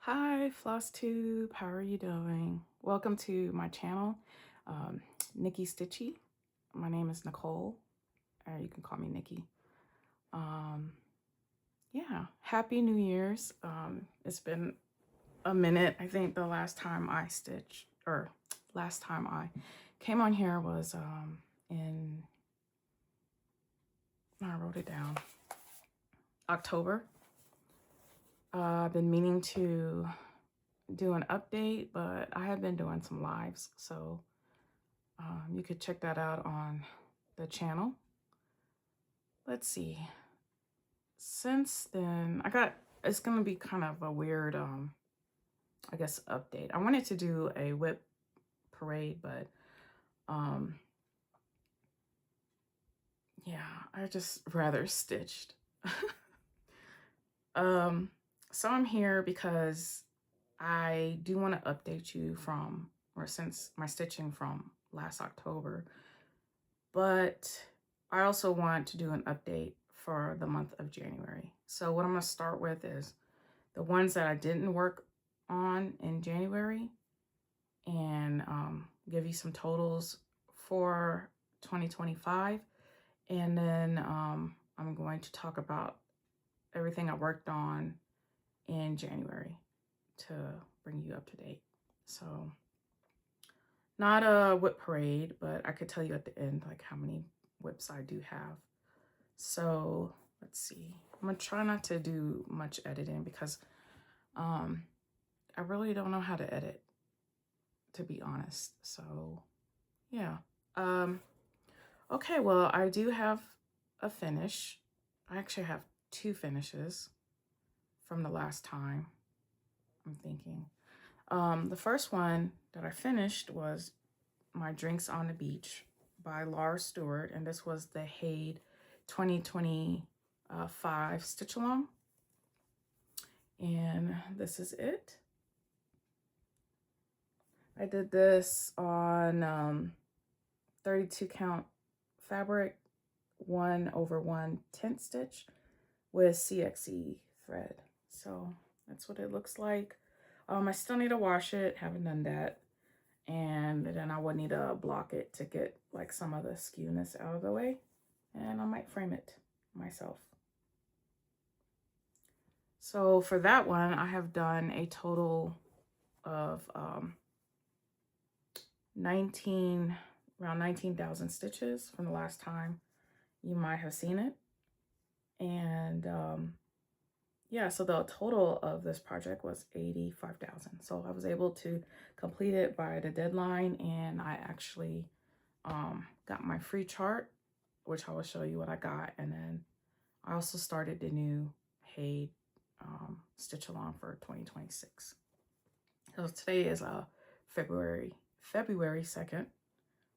Hi, Flosstube. How are you doing? Welcome to my channel, Nikki Stitchy. My name is Nicole, or you can call me Nikki. Yeah, Happy New Year's. It's been a minute. I think the last time I stitched, or last time I came on here was I wrote it down, October. I've been meaning to do an update, but I have been doing some lives, so you could check that out on the channel. Let's see. Since then, it's gonna be kind of a weird, I guess, update. I wanted to do a whip parade, but yeah, I just rather stitched. So I'm here because I do want to update you since my stitching from last October, but I also want to do an update for the month of January. So what I'm going to start with is the ones that I didn't work on in January, and give you some totals for 2025. And then I'm going to talk about everything I worked on in January to bring you up to date. So not a whip parade, but I could tell you at the end like how many whips I do have. So let's see. I'm gonna try not to do much editing because I really don't know how to edit, to be honest. So yeah. Okay, well, I do have a finish. I actually have two finishes from the last time, I'm thinking. The first one that I finished was my Drinks on the Beach by Laura Stewart, and this was the Hade 2025 stitch along. And this is it. I did this on 32 count fabric, 1/1 tent stitch with CXE thread. So that's what it looks like. I still need to wash it, haven't done that. And then I would need to block it to get like some of the skewness out of the way. And I might frame it myself. So for that one, I have done a total of around 19,000 stitches from the last time you might have seen it. And yeah, so the total of this project was 85,000. So I was able to complete it by the deadline, and I actually got my free chart, which I will show you what I got. And then I also started the new Hade stitch along for 2026. So today is February 2nd,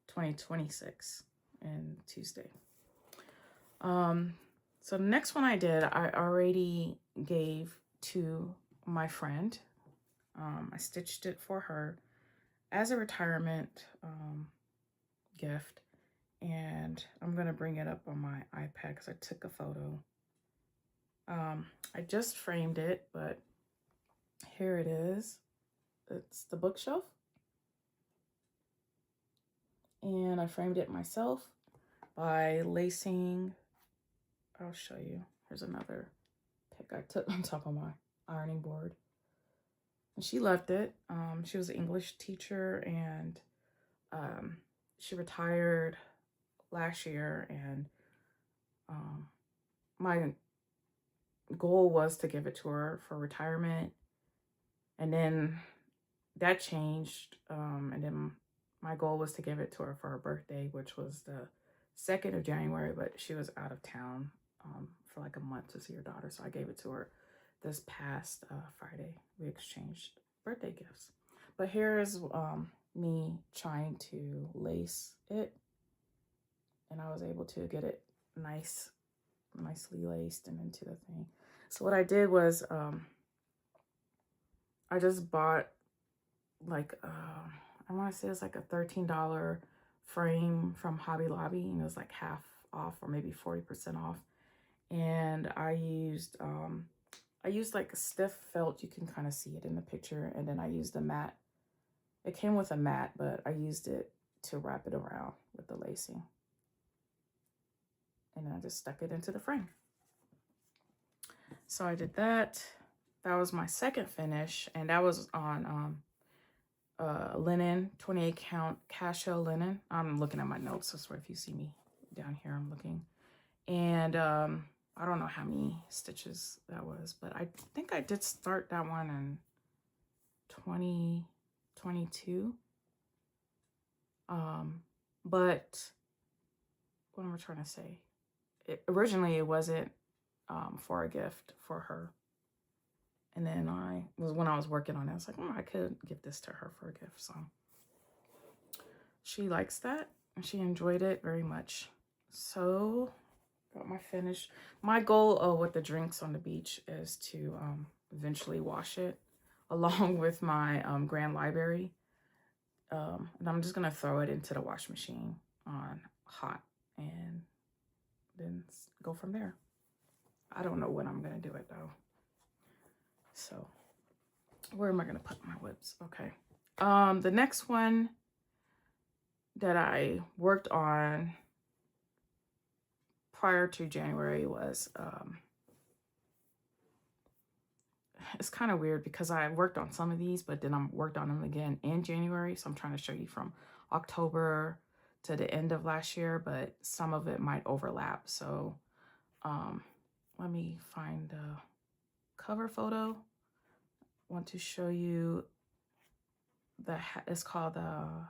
2026, and Tuesday. So the next one I did, I already gave to my friend. I stitched it for her as a retirement gift, and I'm gonna bring it up on my iPad because I took a photo. I just framed it, but here it is. It's the bookshelf, and I framed it myself by lacing. I'll show you. Here's another pic I took on top of my ironing board. And she left it. She was an English teacher, and she retired last year, and my goal was to give it to her for retirement, and then that changed, and then my goal was to give it to her for her birthday, which was the 2nd of January, but she was out of town for like a month to see her daughter, so I gave it to her this past Friday. We exchanged birthday gifts. But here is me trying to lace it, and I was able to get it nicely laced and into the thing. So what I did was I just bought like I want to say it's like a $13 frame from Hobby Lobby, and it was like half off or maybe 40% off. And I used I used like a stiff felt. You can kind of see it in the picture. And then I used a mat. It came with a mat, but I used it to wrap it around with the lacing. And then I just stuck it into the frame. So I did that. That was my second finish, and that was on linen, 28 count cashel linen. I'm looking at my notes. I swear if you see me down here, I'm looking. And I don't know how many stitches that was, but I think I did start that one in 2022. But what am I trying to say? Originally it wasn't for a gift for her. And then when I was working on it, I was like, oh, I could give this to her for a gift. So she likes that and she enjoyed it very much. So got my finish. My goal with the drinks on the beach is to eventually wash it along with my Grand Library. And I'm just gonna throw it into the wash machine on hot and then go from there. I don't know when I'm gonna do it though. So where am I gonna put my whips? Okay. The next one that I worked on prior to January was it's kind of weird because I worked on some of these, but then I worked on them again in January. So I'm trying to show you from October to the end of last year, but some of it might overlap. So let me find the cover photo. I want to show you it's called the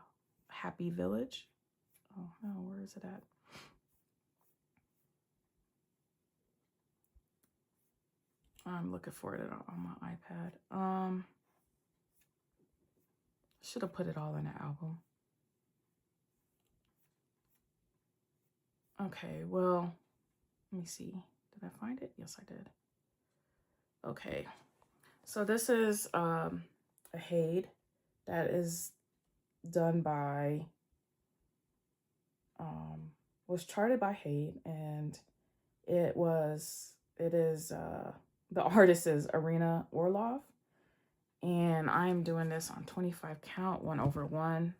Happy Village. Oh no, where is it at? I'm looking for it on my iPad. Should have put it all in the album. Okay, well, let me see. Did I find it? Yes, I did. Okay, so this is a Hade that is done by, was charted by Hade, and it is the artist is Arena Orlov, and I'm doing this on 25 count 1/1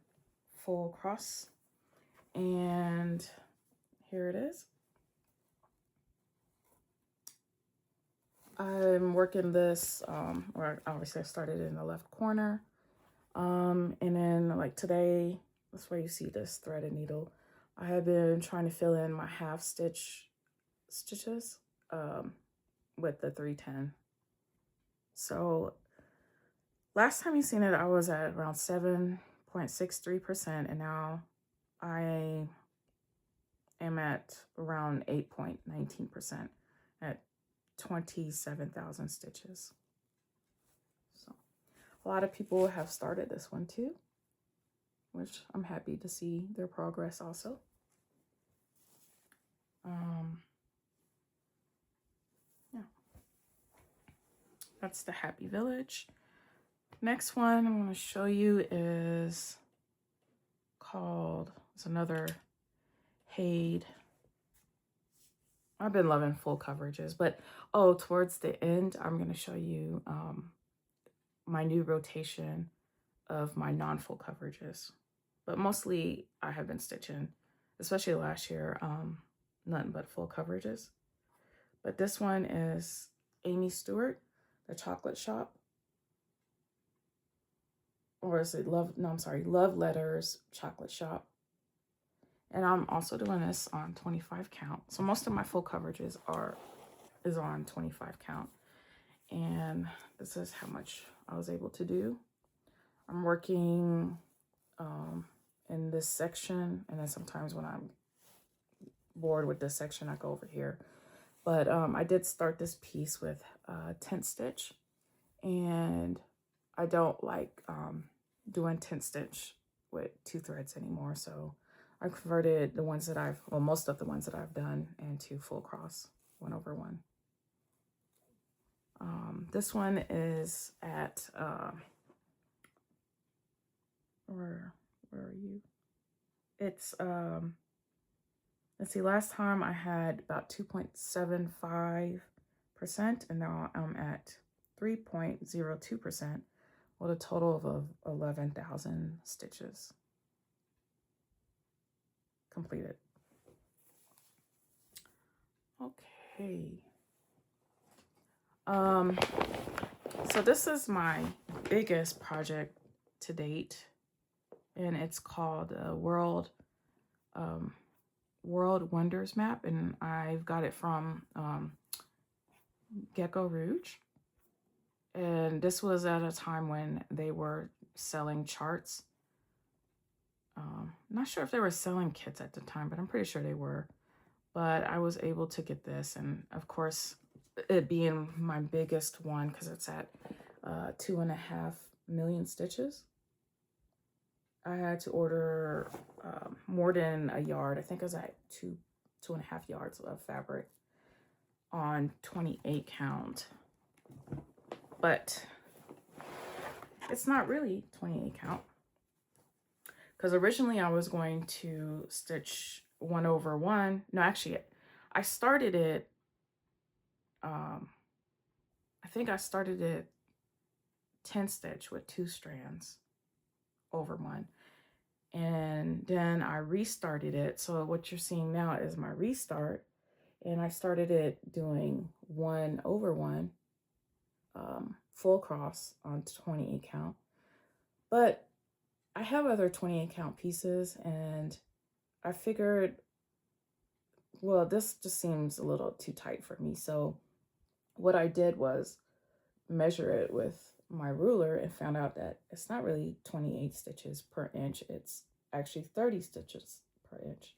full cross, and here it is. I'm working this, or obviously I started in the left corner, and then like today, that's why you see this threaded needle. I have been trying to fill in my half stitches with the 310. So last time you seen it, I was at around 7.63%, and now I am at around 8.19% at 27,000 stitches. So a lot of people have started this one too, which I'm happy to see their progress also. Yeah, that's the Happy Village. Next one I'm going to show you is called, it's another Hade. I've been loving full coverages, but towards the end, I'm going to show you my new rotation of my non-full coverages. But mostly I have been stitching, especially last year, nothing but full coverages. But this one is Amy Stewart, The Chocolate Shop. Or is it Love Letters, Chocolate Shop. And I'm also doing this on 25 count. So most of my full coverages is on 25 count. And this is how much I was able to do. I'm working in this section, and then sometimes when I'm bored with this section, I go over here. But I did start this piece with tent stitch, and I don't like doing tent stitch with 2 threads anymore. So I converted the ones that most of the ones that I've done into full cross 1/1. This one is at, where are you? It's, let's see, last time I had about 2.75% and now I'm at 3.02% with a total of 11,000 stitches completed. Okay. So this is my biggest project to date, and it's called World Wonders Map, and I've got it from Gecko Rouge. And this was at a time when they were selling charts. Not sure if they were selling kits at the time, but I'm pretty sure they were. But I was able to get this, and of course, it being my biggest one because it's at 2.5 million stitches. I had to order more than a yard. I think it was at 2.5 yards of fabric on 28 count. But it's not really 28 count, because originally I was going to stitch 1/1. No, actually, I started it. I think I started it 10 stitch with 2 strands over 1, and then I restarted it. So what you're seeing now is my restart, and I started it doing 1/1. Full cross on 28 count, but I have other 28 count pieces, and I figured, well, this just seems a little too tight for me. So what I did was measure it with my ruler and found out that it's not really 28 stitches per inch. It's actually 30 stitches per inch.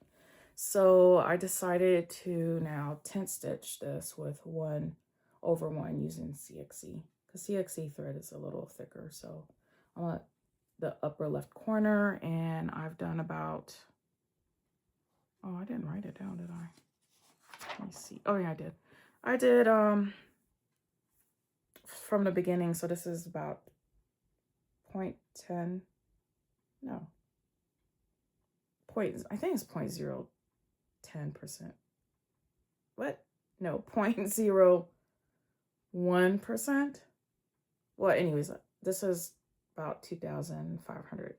So I decided to now 10 stitch this with 1/1 using CXC, because CXC thread is a little thicker. So I'm at the upper left corner, and I've done about, oh, I didn't write it down, did I? Let me see. Oh yeah, I did. I did from the beginning. So this is about 0.10, no, I think it's 0.010%. What? No, 0.01%. Well, anyways, this is about 2,500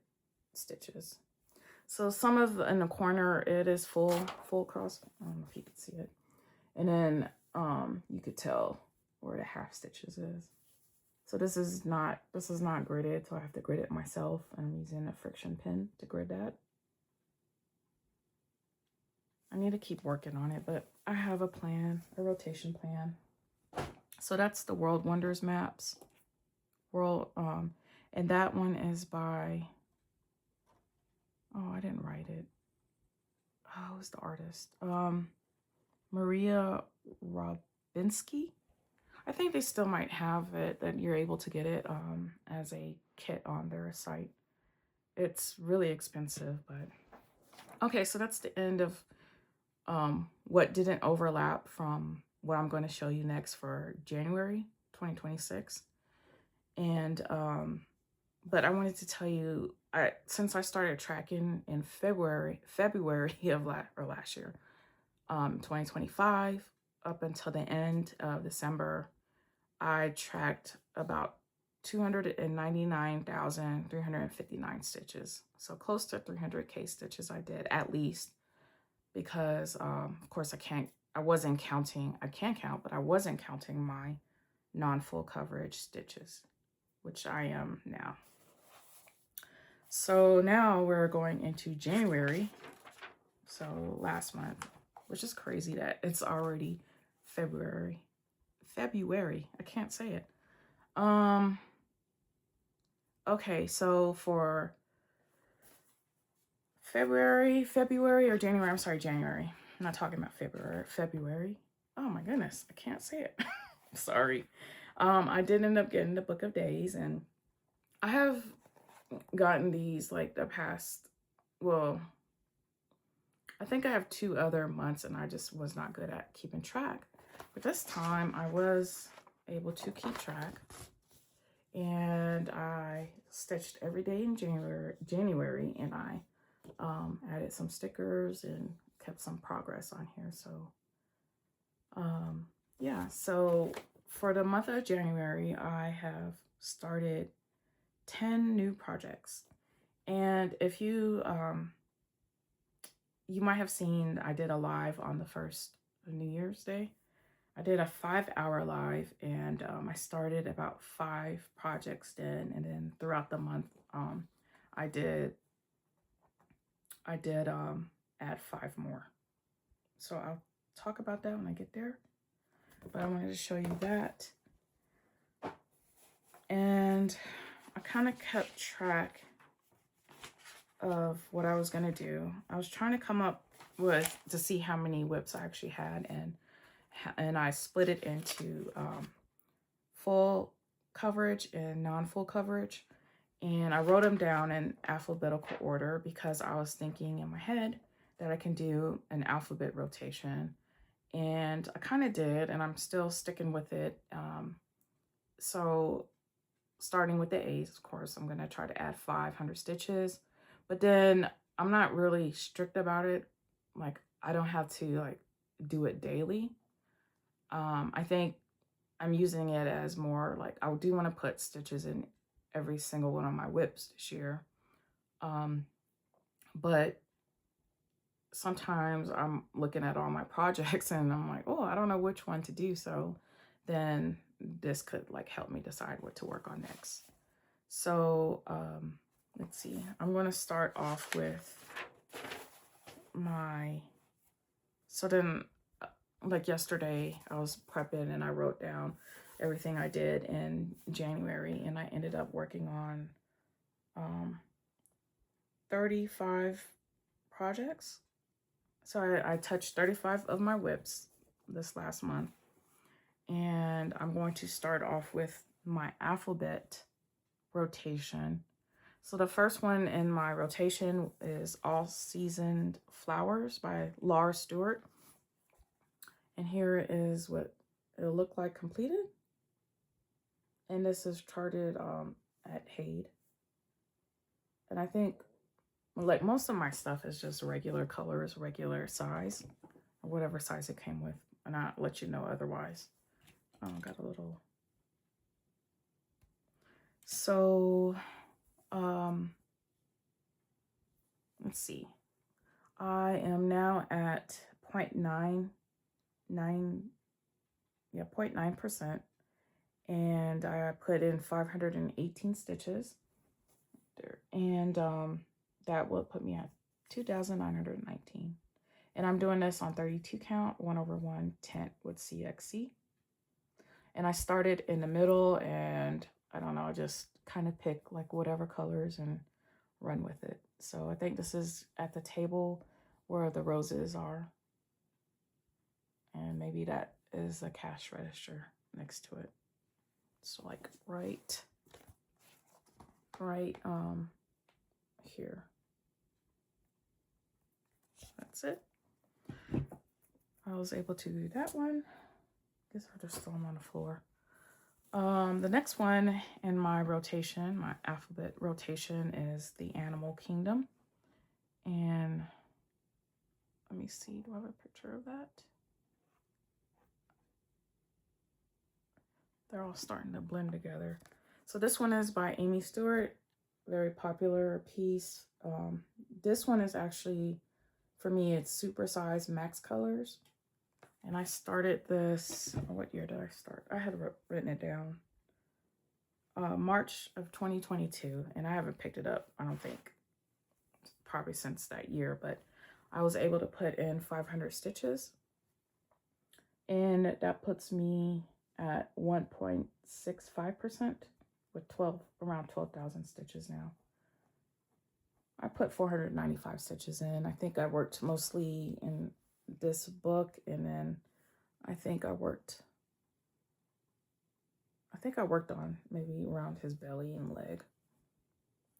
stitches. So some of in the corner, it is full cross. I don't know if you can see it. And then you could tell where the half stitches is. So this is not gridded, so I have to grid it myself. I'm using a friction pin to grid that. I need to keep working on it, but I have a plan, a rotation plan. So that's the World Wonders Maps. And that one is by, oh, I didn't write it. Oh, who's the artist? Maria Robinski. I think they still might have it, that you're able to get it as a kit on their site. It's really expensive, but okay, so that's the end of what didn't overlap from what I'm going to show you next for January 2026. And but I wanted to tell you, since I started tracking in February of last year, 2025, up until the end of December, I tracked about 299,359 stitches. So close to 300K stitches I did, at least, because of course I can't count, but I wasn't counting my non-full coverage stitches, which I am now. So now we're going into January, so last month, which is crazy that it's already February. I can't say it. Okay, so for February or January, I'm sorry, January. I'm not talking about February. Oh my goodness, I can't say it. Sorry. I did end up getting the book of days, and I have gotten these like the past, well, I think I have 2 other months, and I just was not good at keeping track. But this time I was able to keep track, and I stitched every day in January, and I added some stickers and kept some progress on here. So yeah, so for the month of January, I have started 10 new projects. And if you you might have seen I did a live on the first New Year's Day. I did a 5-hour live, and I started about 5 projects then, and then throughout the month, I did add 5 more. So I'll talk about that when I get there. But I wanted to show you that. And I kind of kept track of what I was going to do. I was trying to come up with to see how many whips I actually had, and I split it into full coverage and non-full coverage. And I wrote them down in alphabetical order because I was thinking in my head that I can do an alphabet rotation. And I kind of did, and I'm still sticking with it. So starting with the A's, of course, I'm going to try to add 500 stitches. But then I'm not really strict about it. Like, I don't have to like do it daily. I think I'm using it as more like, I do want to put stitches in every single one of my whips this year. But sometimes I'm looking at all my projects and I'm like, oh, I don't know which one to do. So then this could like help me decide what to work on next. So let's see. I'm going to start off with like yesterday I was prepping and I wrote down everything I did in January, and I ended up working on 35 projects. So I touched 35 of my whips this last month, and I'm going to start off with my alphabet rotation. So the first one in my rotation is All Seasoned Flowers by Laura Stewart. And here is what it'll look like completed. And this is charted at Haid. And I think like most of my stuff is just regular colors, regular size, or whatever size it came with. And I'll let you know otherwise. Got a little. So, let's see. I am now at 0.9%, and I put in 518 stitches there, and that will put me at 2,919. And I'm doing this on 32 count, 1/1 tent with CXC. And I started in the middle, and I don't know, just kind of pick like whatever colors and run with it. So I think this is at the table where the roses are. And maybe that is a cash register next to it. So like right here. That's it. I was able to do that one. I guess I'll just throw them on the floor. The next one in my rotation, my alphabet rotation, is the Animal Kingdom. And let me see, do I have a picture of that? They're all starting to blend together. So this one is by Amy Stewart, very popular piece. This one is actually, for me, it's supersized max colors. And I started this, what year did I start? I had written it down. March of 2022, and I haven't picked it up, I don't think, probably since that year, but I was able to put in 500 stitches, and that puts me at 1.65% with around 12,000 stitches now. I put 495 stitches in. I think I worked mostly in this book, and then I think I worked on maybe around his belly and leg.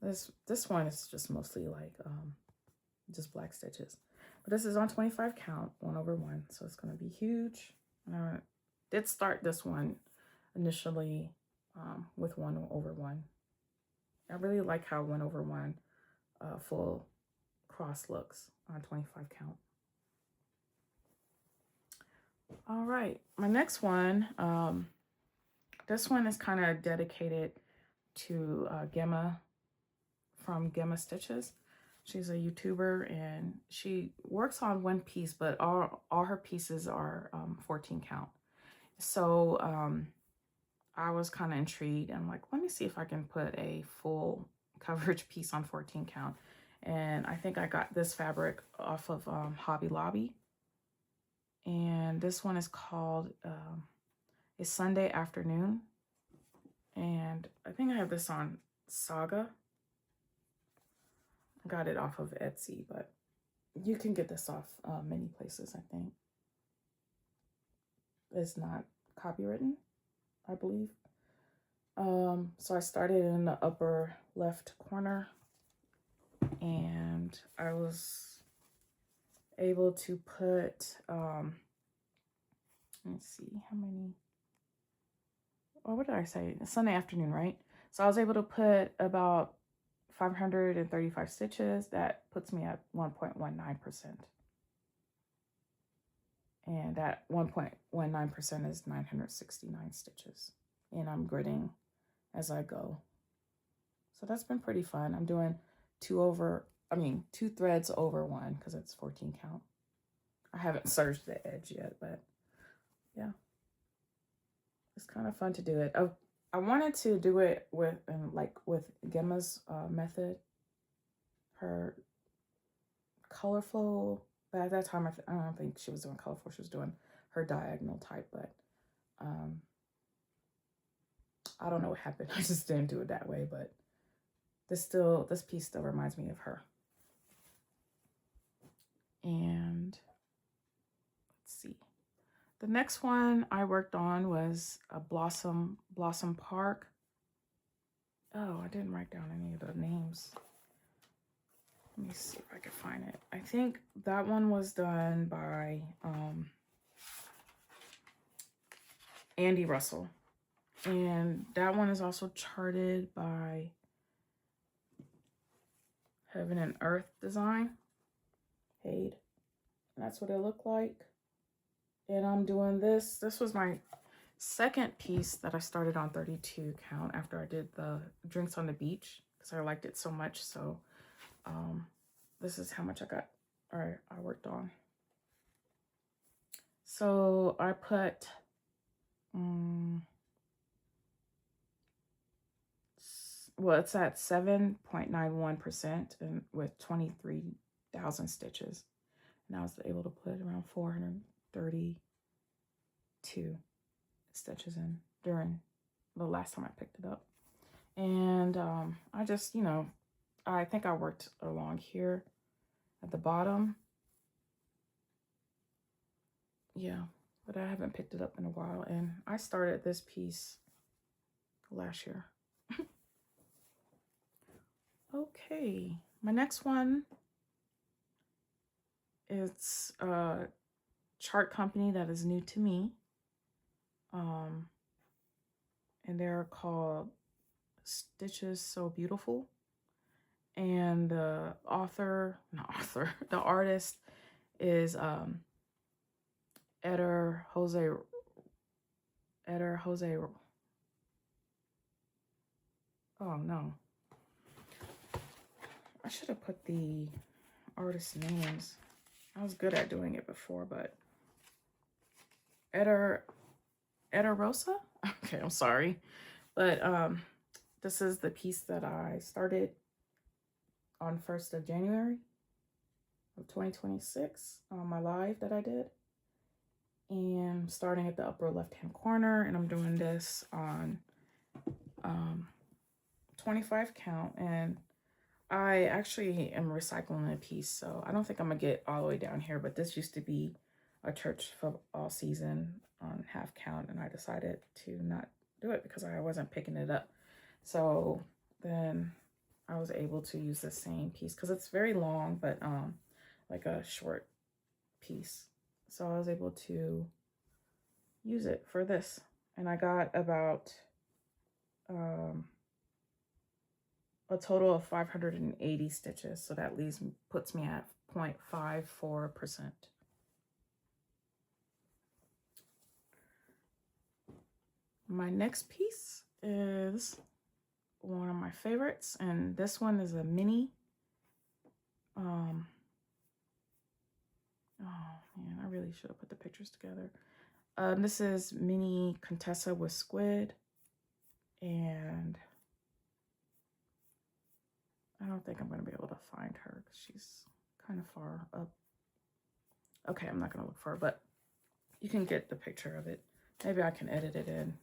This one is just mostly like just black stitches. But this is on 25 count, 1/1, so it's gonna be huge. And I did start this one initially with 1/1. I really like how 1/1 full cross looks on 25 count. All right, my next one, this one is kind of dedicated to Gemma from Gemma Stitches. She's a YouTuber and she works on one piece, but all her pieces are 14 count. So I was kind of intrigued. I'm like, let me see if I can put a full coverage piece on 14 count. And I think I got this fabric off of Hobby Lobby. And this one is called It's Sunday Afternoon. And I think I have this on Saga. I got it off of Etsy, but you can get this off many places, I think. It's not copywritten, I believe. So I started in the upper left corner and I was able to put, let's see how many, oh, what did I say? It's Sunday afternoon, right? So I was able to put about 535 stitches. That puts me at 1.19%. And that 1.19% is 969 stitches. And I'm gridding as I go. So that's been pretty fun. I'm doing two threads over one because it's 14 count. I haven't serged the edge yet, but yeah. It's kind of fun to do it. I wanted to do it with Gemma's method, her color flow. But at that time, I don't think she was doing color flow. She was doing her diagonal type, but I don't know what happened. I just didn't do it that way, but this piece still reminds me of her. And let's see. The next one I worked on was a Blossom Park. Oh, I didn't write down any of the names. Let me see if I can find it. I think that one was done by Andy Russell. And that one is also charted by Heaven and Earth Design. Paid. That's what it looked like. And I'm doing this. This was my second piece that I started on 32 count after I did the Drinks on the Beach because I liked it so much. So this is how much I worked on. So I put well, it's at 7.91% and with 23,000 stitches. And I was able to put around 432 stitches in during the last time I picked it up. And I just, I think I worked along here at the bottom. Yeah, but I haven't picked it up in a while. And I started this piece last year. Okay, my next one, it's a chart company that is new to me. And they're called Stitches So Beautiful. And the the artist is Eder Jose. Oh no, I should have put the artist names. I was good at doing it before, but Eder Rosa? Okay, I'm sorry. But this is the piece that I started on 1st of January of 2026 on my live that I did. And starting at the upper left-hand corner, and I'm doing this on 25 count. And I actually am recycling a piece, so I don't think I'm gonna get all the way down here, but this used to be a church football season on half count, and I decided to not do it because I wasn't picking it up. So then I was able to use the same piece because it's very long, but like a short piece. So I was able to use it for this, and I got about a total of 580 stitches. So that puts me at 0.54%. My next piece is one of my favorites, and this one is a mini. Oh man, I really should have put the pictures together. This is mini Contessa with squid, and I don't think I'm going to be able to find her because she's kind of far up. Okay, I'm not going to look for her, but you can get the picture of it. Maybe I can edit it in.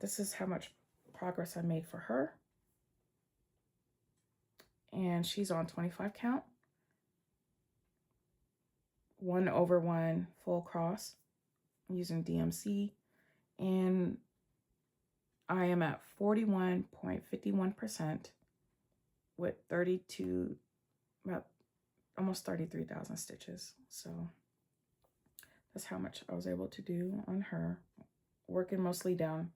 This is how much progress I made for her. And she's on 25 count. 1/1 full cross using DMC. And I am at 41.51% with 32, about almost 33,000 stitches. So that's how much I was able to do on her. Working mostly down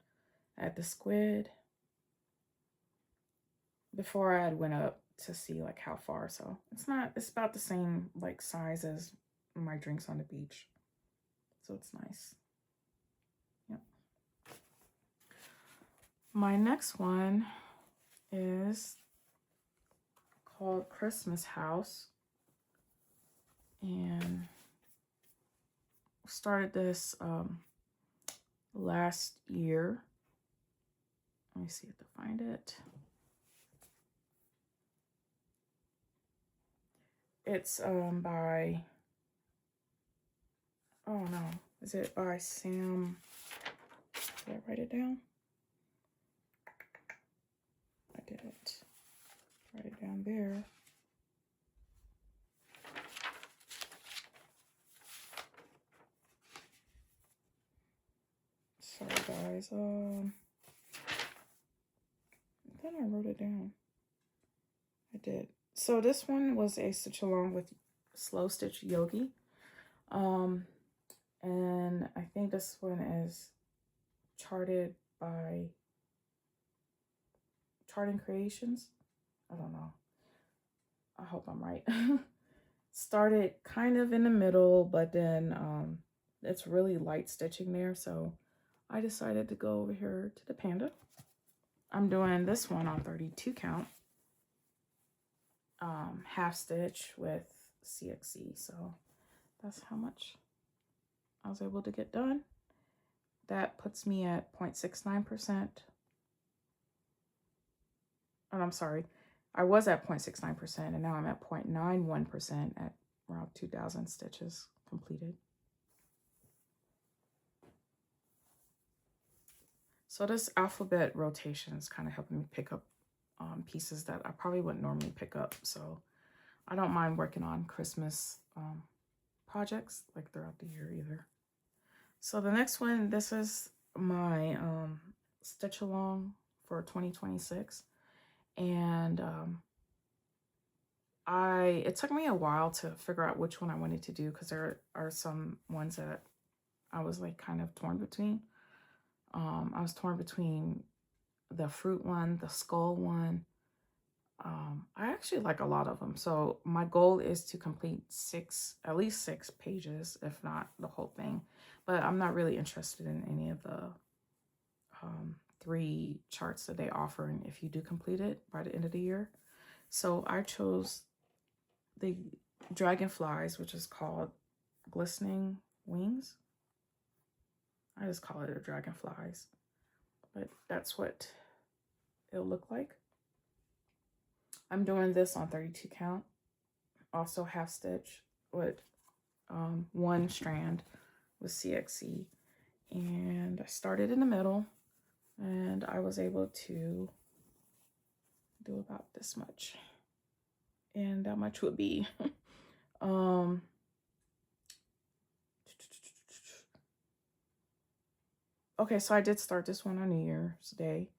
at the squid before I had went up to see like how far. So it's about the same like size as my drinks on the beach. So it's nice. Yep. My next one is called Christmas House. And started this last year. Let me see if I find it. It's by, oh no, is it by Sam? Did I write it down? I didn't write it down there. Sorry guys. I thought I wrote it down. I did. So this one was a stitch along with Slow Stitch Yogi. And I think this one is charted by Charting Creations. I don't know. I hope I'm right. Started kind of in the middle, but then it's really light stitching there, so I decided to go over here to the panda. I'm doing this one on 32 count, half stitch with CXC, so that's how much I was able to get done. That puts me at 0.69%. And I'm sorry, I was at 0.69% and now I'm at 0.91% at around 2,000 stitches completed. So this alphabet rotation is kind of helping me pick up pieces that I probably wouldn't normally pick up. So I don't mind working on Christmas projects like throughout the year either. So the next one, this is my stitch along for 2026. And it took me a while to figure out which one I wanted to do because there are some ones that I was like kind of torn between. I was torn between the fruit one, the skull one. I actually like a lot of them. So my goal is to complete at least six pages, if not the whole thing. But I'm not really interested in any of the 3 charts that they offer, and if you do complete it by the end of the year. So I chose the dragonflies, which is called Glistening Wings. I just call it a dragonflies, but that's what it'll look like. I'm doing this on 32 count, also half stitch with 1 strand with CXC, and I started in the middle and I was able to do about this much, and that much would be okay, so I did start this one on New Year's Day,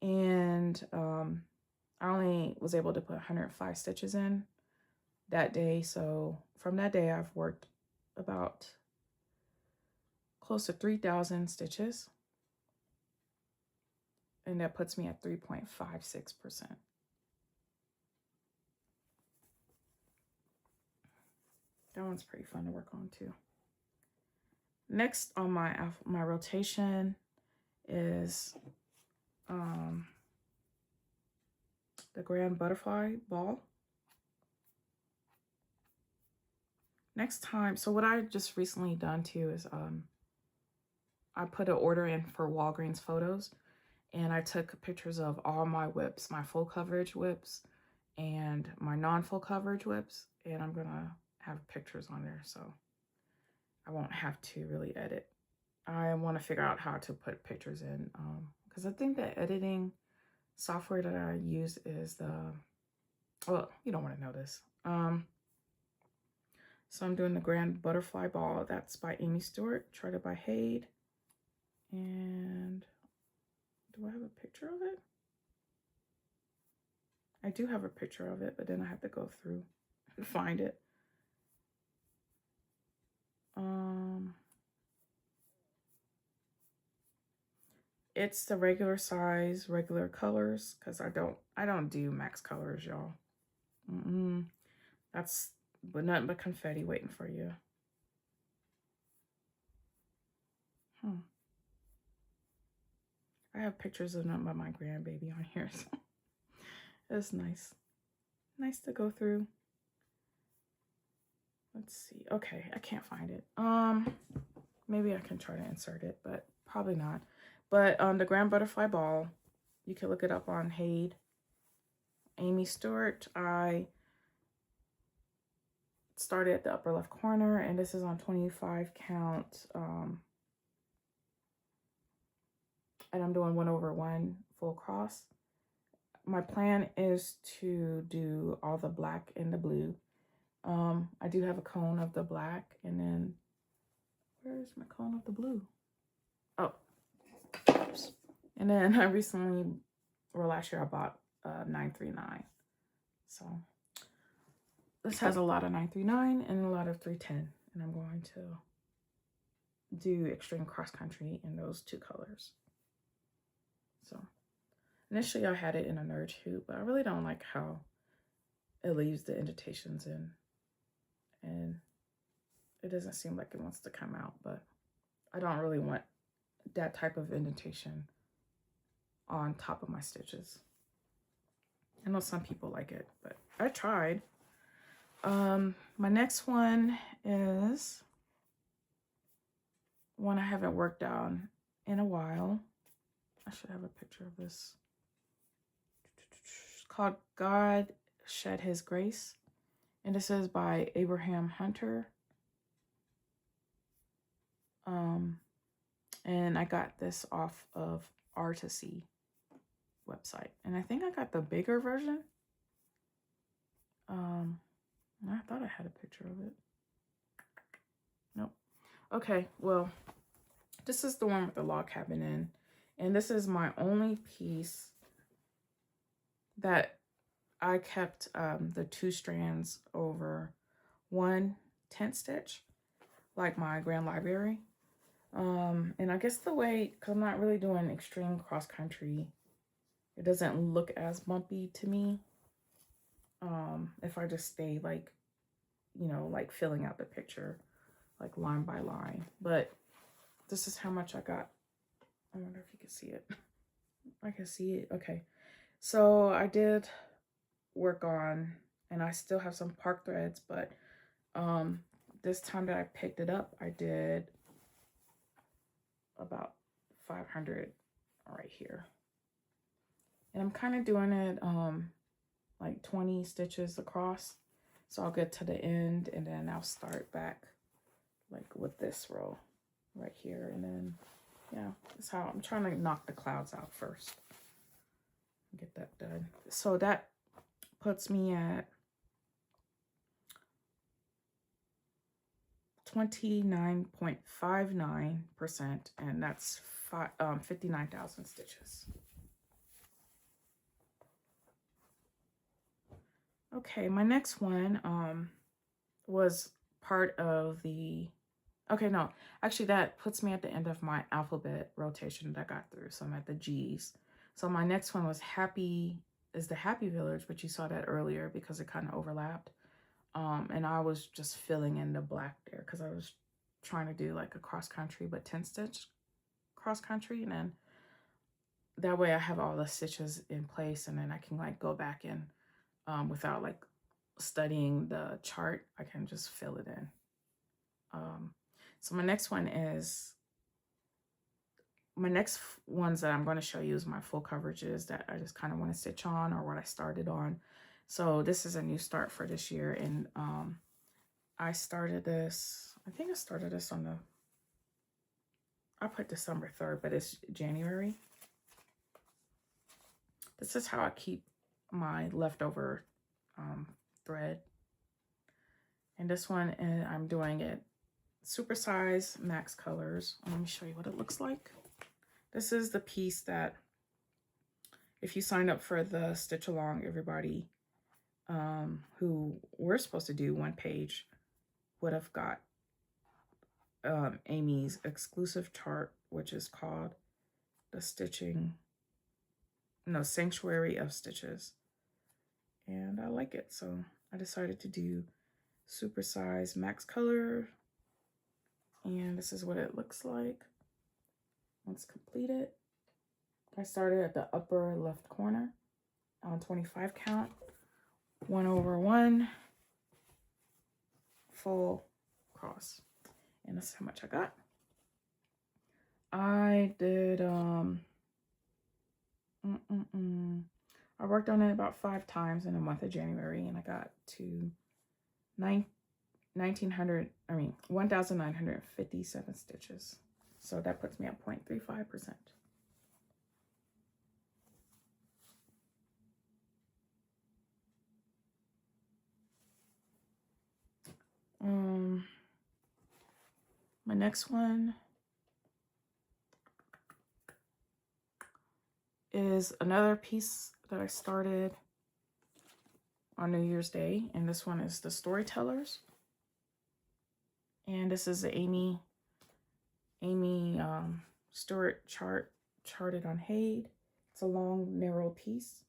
and I only was able to put 105 stitches in that day. So from that day, I've worked about close to 3,000 stitches, and that puts me at 3.56%. That one's pretty fun to work on too. Next on my rotation, is the Grand Butterfly Ball. Next time, so what I just recently done too is I put an order in for Walgreens photos, and I took pictures of all my whips, my full coverage whips and my non-full coverage whips, and I'm gonna have pictures on there so I won't have to really edit. I want to figure out how to put pictures in because I think the editing software that I use is the, well, you don't want to know this. So I'm doing the Grand Butterfly Ball. That's by Amy Stewart, charted by Haid. And do I have a picture of it? I do have a picture of it, but then I have to go through and find it. It's the regular size, regular colors, because I don't do max colors, y'all. That's but nothing but confetti waiting for you. I have pictures of nothing but my grandbaby on here, so it's nice. Nice to go through. Let's see. Okay, I can't find it. Maybe I can try to insert it, but probably not. But the Grand Butterfly Ball, you can look it up on Haid. Amy Stewart. I started at the upper left corner, and this is on 25 count. And I'm doing 1/1 full cross. My plan is to do all the black and the blue. I do have a cone of the black, and then where's my cone of the blue? Oh, oops. And then I recently, or last year, I bought 939. So this has a lot of 939 and a lot of 310, and I'm going to do extreme cross country in those two colors. So initially I had it in a nerd hoop, but I really don't like how it leaves the indentations in, and it doesn't seem like it wants to come out, but I don't really want that type of indentation on top of my stitches. I know some people like it, but I tried. My next one is one I haven't worked on in a while. I should have a picture of this. It's called God Shed His Grace, and this is by Abraham Hunter. And I got this off of Artisy website, and I think I got the bigger version. I thought I had a picture of it. Nope. Okay, well, this is the one with the log cabin in, and this is my only piece that I kept the 2 strands over 1 tent stitch, like my Grand Library. And I guess the way, because I'm not really doing extreme cross country, it doesn't look as bumpy to me. If I just stay like, you know, like filling out the picture, like line by line. But this is how much I got. I wonder if you can see it. I can see it. Okay. So I did work on, and I still have some park threads, but this time that I picked it up, I did about 500 right here. And I'm kind of doing it like 20 stitches across. So I'll get to the end, and then I'll start back like with this row right here. And then, yeah, that's how I'm trying to knock the clouds out first. Get that done. So that puts me at 29.59%, and that's 59,000 stitches. Okay, my next one was part of the, okay, no, actually that puts me at the end of my alphabet rotation that I got through. So I'm at the G's. So my next one was the Happy Village, but you saw that earlier because it kind of overlapped. And I was just filling in the black there because I was trying to do like a cross country, but 10 stitch cross country. And then that way I have all the stitches in place, and then I can like go back in without like studying the chart. I can just fill it in. So my next ones that I'm going to show you is my full coverages that I just kind of want to stitch on, or what I started on. So this is a new start for this year, and I started this, I think I started this on the, I put December 3rd, but it's January. This is how I keep my leftover thread. And this one, I'm doing it supersize max colors. Let me show you what it looks like. This is the piece that, if you signed up for the Stitch Along, everybody who we're supposed to do one page would have got Amy's exclusive chart, which is called the Sanctuary of Stitches. And I like it, so I decided to do supersize max color. And this is what it looks like once completed. I started at the upper left corner on 25 count, 1/1 full cross. And this is how much I got. I did I worked on it about 5 times in the month of January, and I got to 1,957 stitches. So that puts me at 0.35%. My next one is another piece that I started on New Year's Day, and this one is the Storytellers. And this is the Amy Stewart charted on Haid. It's a long, narrow piece.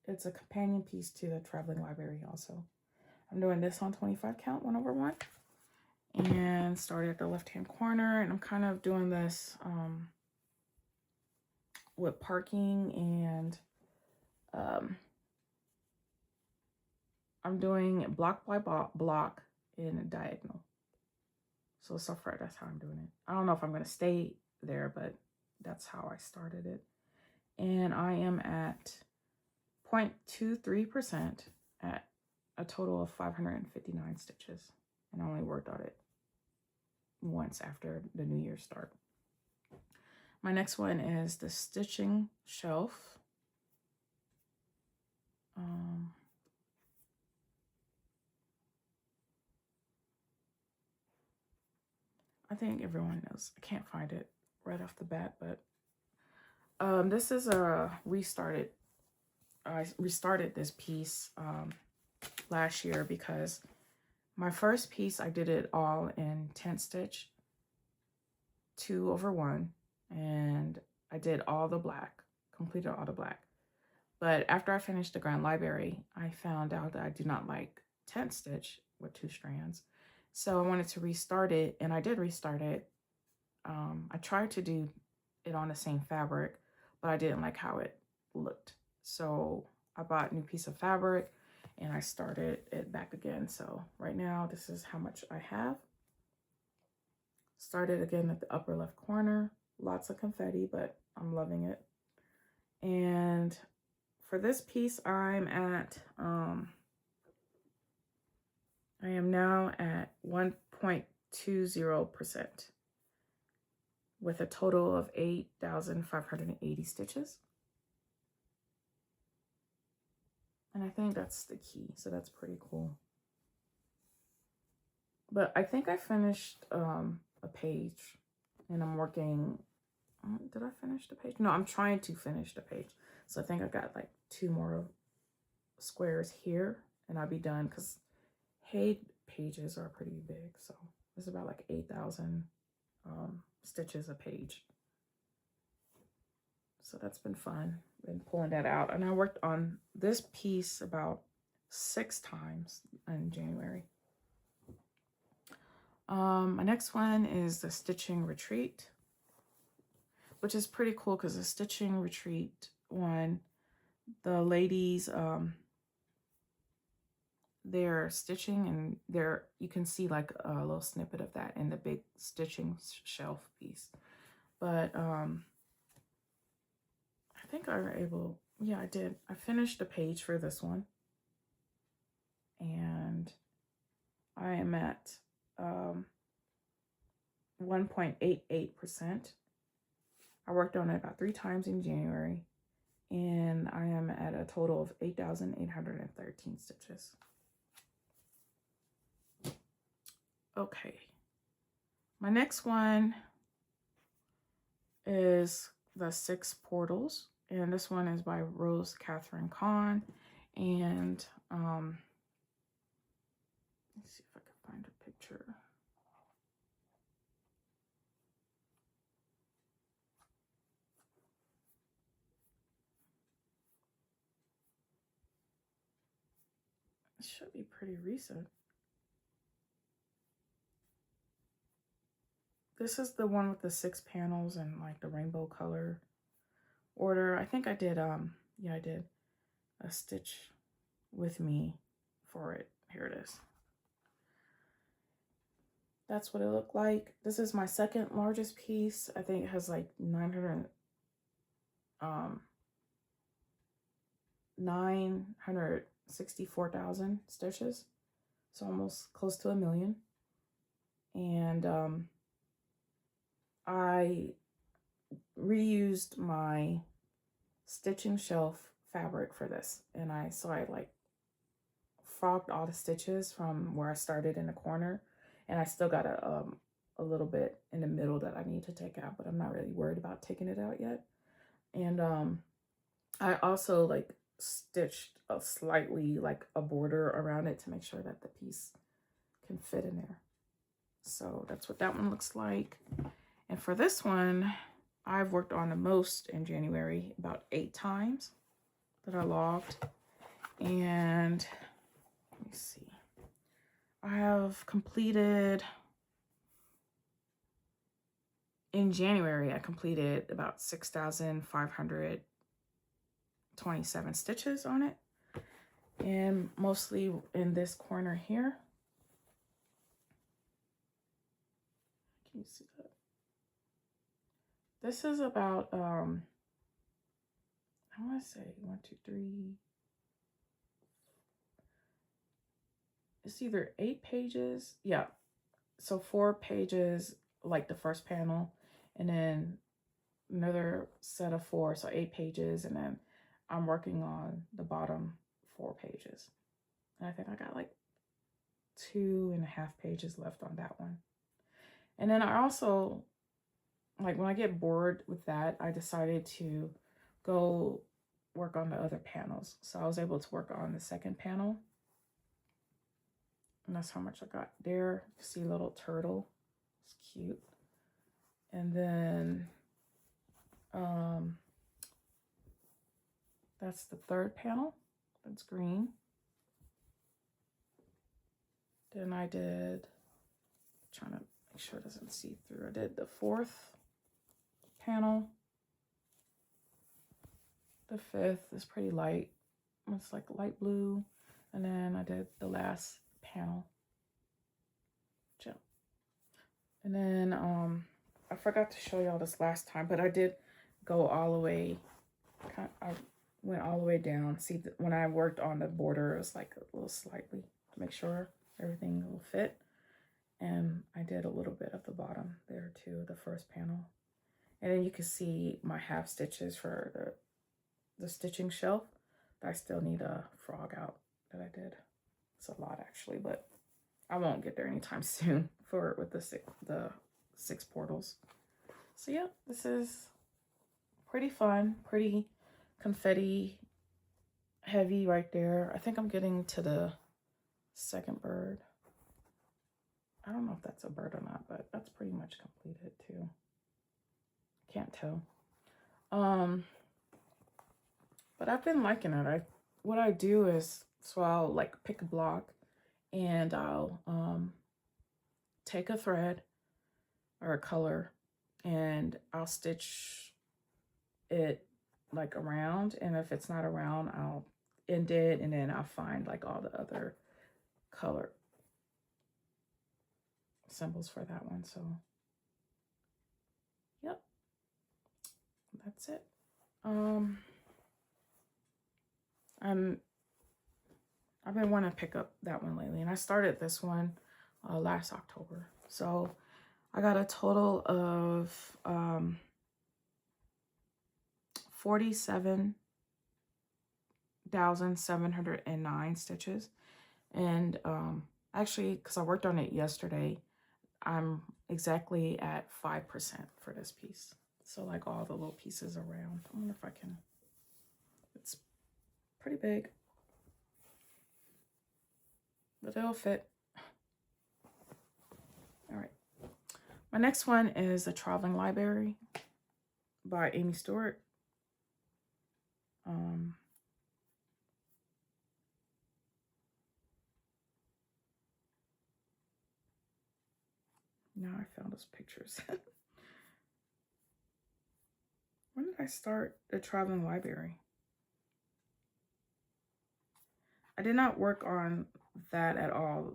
It's a companion piece to the Traveling Library also. I'm doing this on 25 count, 1/1. And started at the left-hand corner, and I'm kind of doing this with parking, and I'm doing block by block in a diagonal. So far, that's how I'm doing it. I don't know if I'm going to stay there, but that's how I started it. And I am at 0.23% at a total of 559 stitches. And I only worked on it once after the New Year's start. My next one is the stitching shelf. I think everyone knows. I can't find it right off the bat, but this is a restarted. I restarted this piece last year because my first piece, I did it all in 10 stitch, 2/1, and I did all the black, completed all the black. But after I finished the Grand Library, I found out that I do not like 10 stitch with 2 strands. So I wanted to restart it, and I did restart it. I tried to do it on the same fabric, but I didn't like how it looked. So I bought a new piece of fabric, and I started it back again. So right now, this is how much I have. Started again at the upper left corner. Lots of confetti, but I'm loving it. And for this piece, I am now at 1.20% with a total of 8,580 stitches. And I think that's the key, so that's pretty cool. But I think I finished a page, and I'm working, did I finish the page? No, I'm trying to finish the page. So I think I got like 2 more squares here, and I'll be done, because Haid pages are pretty big. So it's about like 8,000 stitches a page. So that's been fun. Been pulling that out. And I worked on this piece about 6 times in January. My next one is the Stitching Retreat. which is pretty cool because the stitching retreat one, the ladies, they're stitching, and you can see like a little snippet of that in the big stitching shelf piece. But I think I were able, yeah, I did. I finished the page for this one, and I am at 1.88%. I worked on it about 3 times in January, and I am at a total of 8,813 stitches. Okay, my next one is the 6 Portals, and this one is by Rose Catherine Kahn. And let's see if I can find a picture. It should be pretty recent. This is the one with the 6 panels and like the rainbow color order. I think I did, yeah, I did a stitch with me for it. Here it is. That's what it looked like. This is my second largest piece. I think it has like 964,000 stitches. So almost close to 1 million. And I reused my stitching shelf fabric for this, and I like frogged all the stitches from where I started in the corner, and I still got a little bit in the middle that I need to take out, but I'm not really worried about taking it out yet. And I also like stitched a slightly like a border around it to make sure that the piece can fit in there. So that's what that one looks like. And for this one, I've worked on the most in January, about 8 times that I logged. And let me see. I have completed, in January, I completed about 6,527 stitches on it. And mostly in this corner here. Can you see that? This is about, I want to say 1, 2, 3. It's either 8 pages. Yeah. So 4 pages, like the first panel, and then another set of 4. So 8 pages. And then I'm working on the bottom 4 pages. And I think I got like 2.5 pages left on that one. And then I also, like when I get bored with that, I decided to go work on the other panels. So I was able to work on the second panel. And that's how much I got there. You see a little turtle. It's cute. And then that's the third panel. That's green. Then I did, trying to make sure it doesn't see through. I did the 4th panel. The 5th is pretty light. It's like light blue. And then I did the last panel. And then I forgot to show y'all this last time, but I did go all the way, I went all the way down. See, when I worked on the border, it was like a little slightly to make sure everything will fit. And I did a little bit of the bottom there too, the first panel. And then you can see my half stitches for the stitching shelf that I still need a frog out that I did. It's a lot actually, but I won't get there anytime soon with the 6 portals. So yeah, this is pretty fun, pretty confetti heavy right there. I think I'm getting to the second bird. I don't know if that's a bird or not, but that's pretty much completed too. Can't tell. But I've been liking it. What I do is, so I'll like pick a block and I'll take a thread or a color and I'll stitch it like around, and if it's not around, I'll end it, and then I'll find like all the other color symbols for that one. So yep, that's it. I've been wanting to pick up that one lately, and I started this one last October. So I got a total of 47,709 stitches. And actually, because I worked on it yesterday, I'm exactly at 5% for this piece. So like all the little pieces around. I wonder if I can, it's pretty big, but it'll fit. All right. My next one is The Traveling Library by Amy Stewart. Now I found those pictures. When did I start The Traveling Library? I did not work on that at all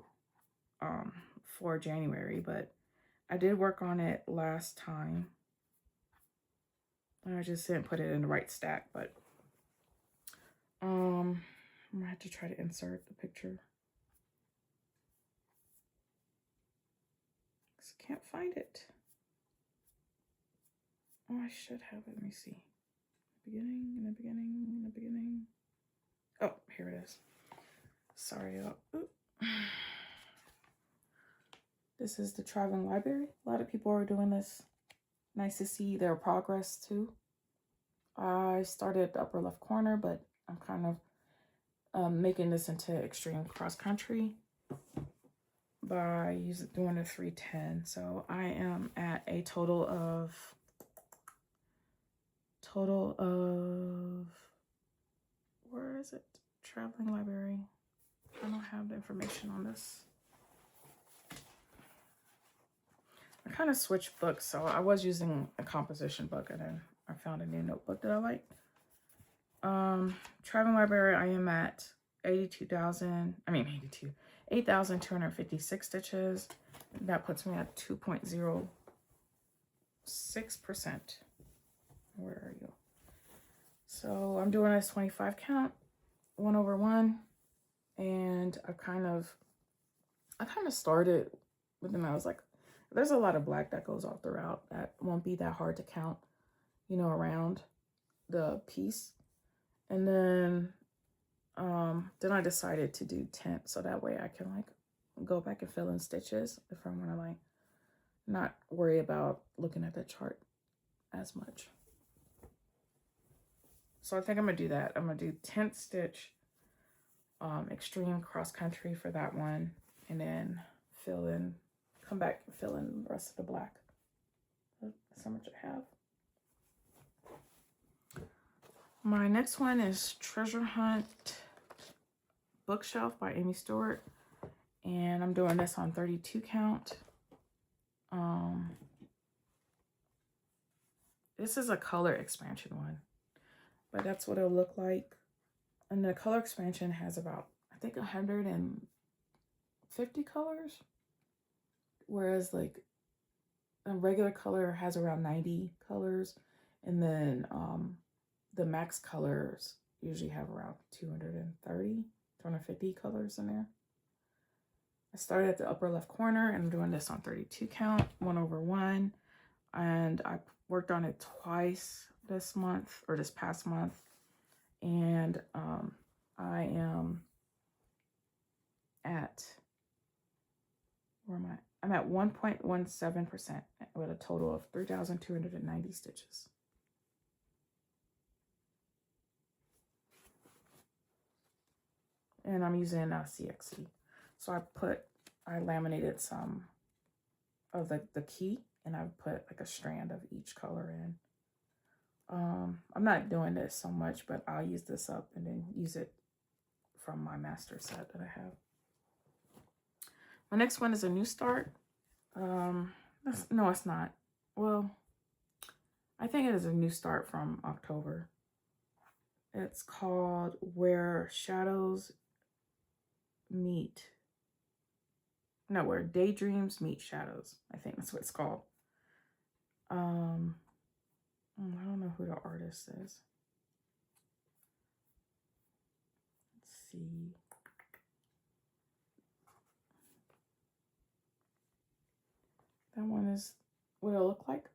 for January, but I did work on it last time. I just didn't put it in the right stack, but I'm gonna have to try to insert the picture. Can't find it. Oh, I should have it. Let me see. In the beginning. Oh, here it is. Sorry. This is The Traveling Library. A lot of people are doing this. Nice to see their progress too. I started at the upper left corner, but I'm kind of making this into extreme cross country by doing a 310. So I am at a total of where is it? Traveling Library. I don't have the information on this. I kind of switched books, so I was using a composition book, and then I found a new notebook that I like. Traveling Library, I am at 8,256 stitches. That puts me at 2.06%. Where are you? So I'm doing a 25 count, 1/1, and I kind of started with them. I was like, there's a lot of black that goes all throughout. That won't be that hard to count, you know, around the piece. And then I decided to do tint, so that way I can like go back and fill in stitches if I want to like not worry about looking at the chart as much. So I think I'm gonna do that. I'm gonna do tint stitch, extreme cross country for that one, and then come back and fill in the rest of the black. That's how much I have. My next one is Treasure Hunt Bookshelf by Amy Stewart, and I'm doing this on 32 count. This is a color expansion one, but that's what it'll look like. And the color expansion has about, I think, 150 colors, whereas like a regular color has around 90 colors, and then the max colors usually have around 250 colors in there. I started at the upper left corner, and I'm doing this on 32 count, 1/1, and I worked on it twice this past month, and I am at, where am I? I'm at 1.17% with a total of 3,290 stitches. And I'm using CXC. So I laminated some of the key, and I put like a strand of each color in. I'm not doing this so much, but I'll use this up and then use it from my master set that I have. My next one is a new start. No, it's not. Well, I think it is a new start from October. It's called Where Shadows Meet. No, Where Daydreams Meet Shadows. I think that's what it's called. I don't know who the artist is. Let's see. That one is what it'll look like.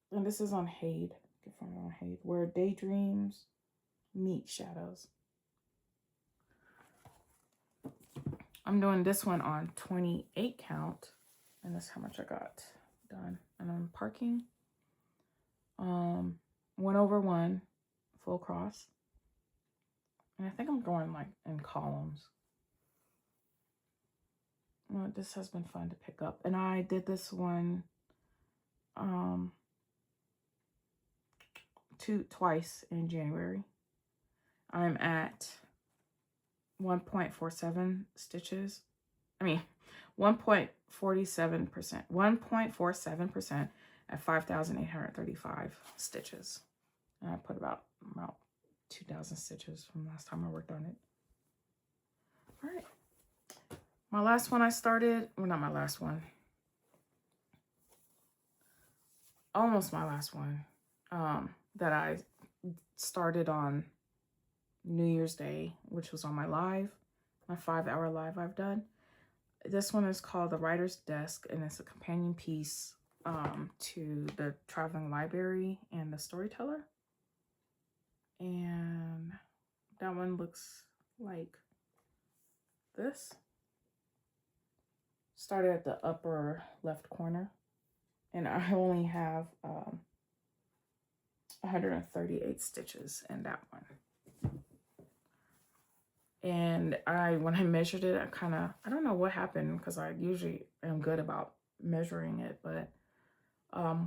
And this is on Hade. Get from it on Hade. Where Daydreams Meet Shadows. I'm doing this one on 28 count. And that's how much I got done. And I'm parking. 1/1 full cross. And I think I'm going like in columns. Well, this has been fun to pick up. And I did this one twice in January. I'm at 1.47 stitches. I mean 1.47%. 1.47% at 5,835 stitches. And I put about 2,000 stitches from last time I worked on it. All right. My last one I started, well, not my last one. Almost my last one that I started on New Year's Day, which was on my live, my 5-hour live I've done. This one is called The Writer's Desk, and it's a companion piece to the Traveling Library and the Storyteller. And that one looks like this. Started at the upper left corner, and I only have 138 stitches in that one. And when I measured it, I don't know what happened, because I usually am good about measuring it, but I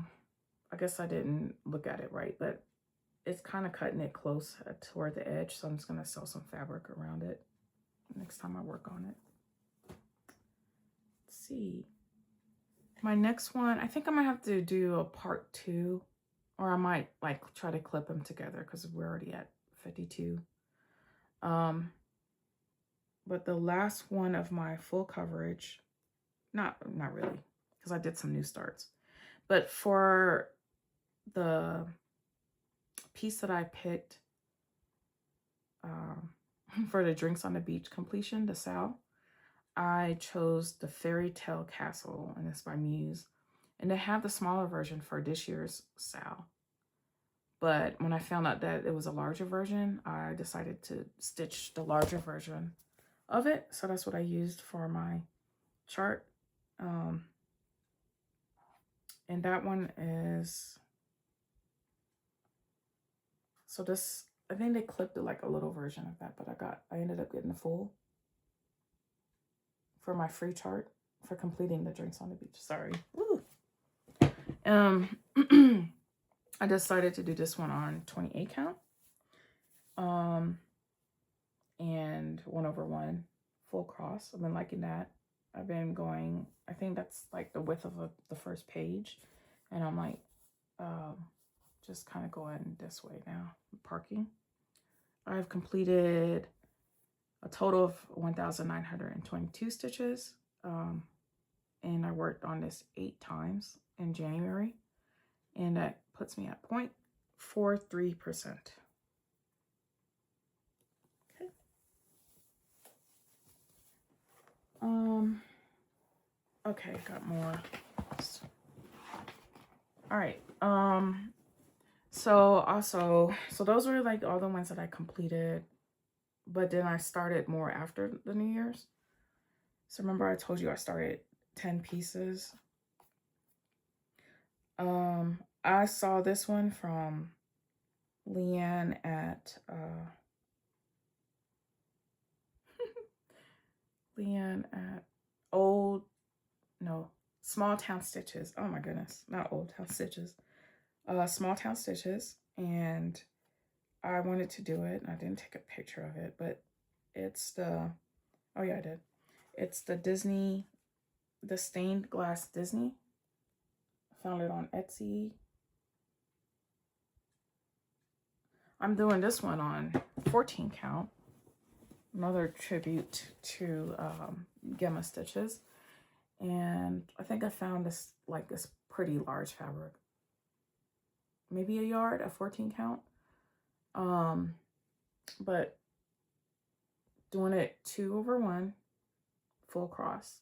guess I didn't look at it right, but it's kind of cutting it close toward the edge, so I'm just going to sew some fabric around it next time I work on it. Let's see. My next one, I think I might have to do a part 2, or I might like try to clip them together because we're already at 52. But the last one of my full coverage, not really, because I did some new starts, but for the piece that I picked for the Drinks on the Beach completion, the Sal, I chose the Fairy Tale Castle, and it's by Muse. And they have the smaller version for this year's Sal. But when I found out that it was a larger version, I decided to stitch the larger version of it. So that's what I used for my chart. And that one is, so this, I think they clipped it like a little version of that, but I ended up getting the full for my free chart for completing the Drinks on the Beach. Sorry. Woo. I decided to do this one on 28 count. And 1/1 full cross. I've been liking that. I've been going, I think that's like the width of the first page. And I'm like, just kind of going this way now, parking. I've completed a total of 1,922 stitches. And I worked on this 8 times in January. And that puts me at 0.43%. Okay. Okay, got more. All right. So those were like all the ones that I completed, but then I started more after the New Year's. So remember I told you I started 10 pieces. I saw this one from Leanne at Small Town Stitches. Oh my goodness, not Old Town Stitches. Small Town Stitches, and I wanted to do it. I didn't take a picture of it, but it's the, oh yeah, I did. It's the Disney, the stained glass Disney. I found it on Etsy. I'm doing this one on 14 count. Another tribute to Gemma stitches. And I think I found this, like, this pretty large fabric. Maybe a yard at 14 count. But doing it 2/1 full cross.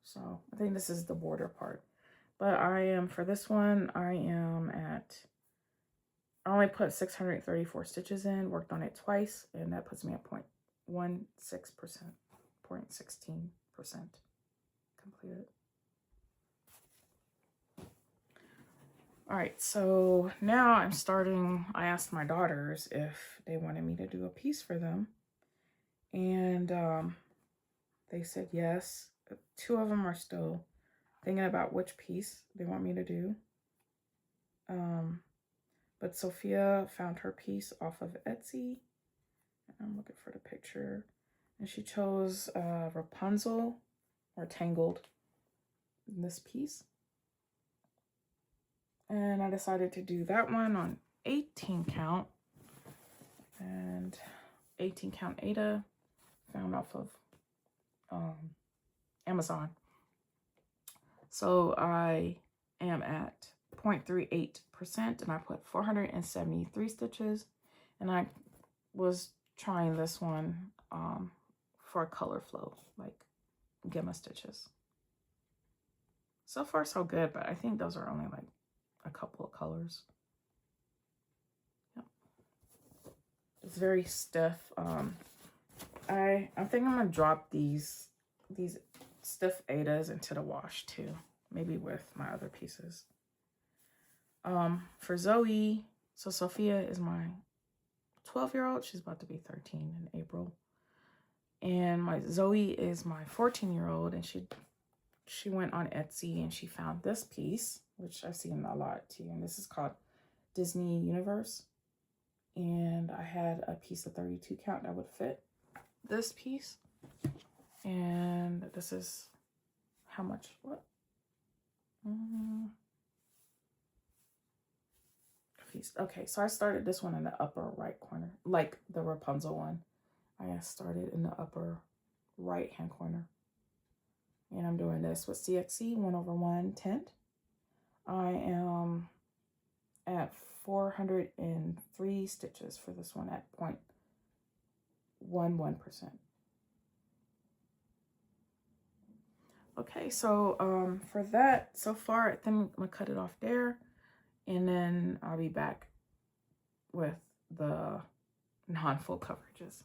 So I think this is the border part. But I am, for this one, I only put 634 stitches in, worked on it twice, and that puts me at 0.16%, 0.16% completed. All right, so now I'm starting. I asked my daughters if they wanted me to do a piece for them, and they said yes. 2 of them are still thinking about which piece they want me to do. But Sophia found her piece off of Etsy. I'm looking for the picture. And she chose Rapunzel or Tangled in this piece. And I decided to do that one on 18 count. And 18 count Ada, found off of Amazon. So I am at 0.38% and I put 473 stitches, and I was trying this one for color flow, like Gemma stitches. So far so good, but I think those are only like a couple of colors. Yep. It's very stiff. I think I'm gonna drop these stiff Adas into the wash too, maybe with my other pieces. For Zoe, so Sophia is my 12-year-old. She's about to be 13 in April. And my Zoe is my 14-year-old, and she went on Etsy and she found this piece, which I've seen a lot too, and this is called Disney Universe. And I had a piece of 32 count that would fit this piece. And this is how much? What? Okay, so I started this one in the upper right corner, like the Rapunzel one. I started in the upper right hand corner. And I'm doing this with CXC 1/1 tint. I am at 403 stitches for this one at 0.11%. Okay, so for that, so far, I think I'm gonna cut it off there, and then I'll be back with the non-full coverages.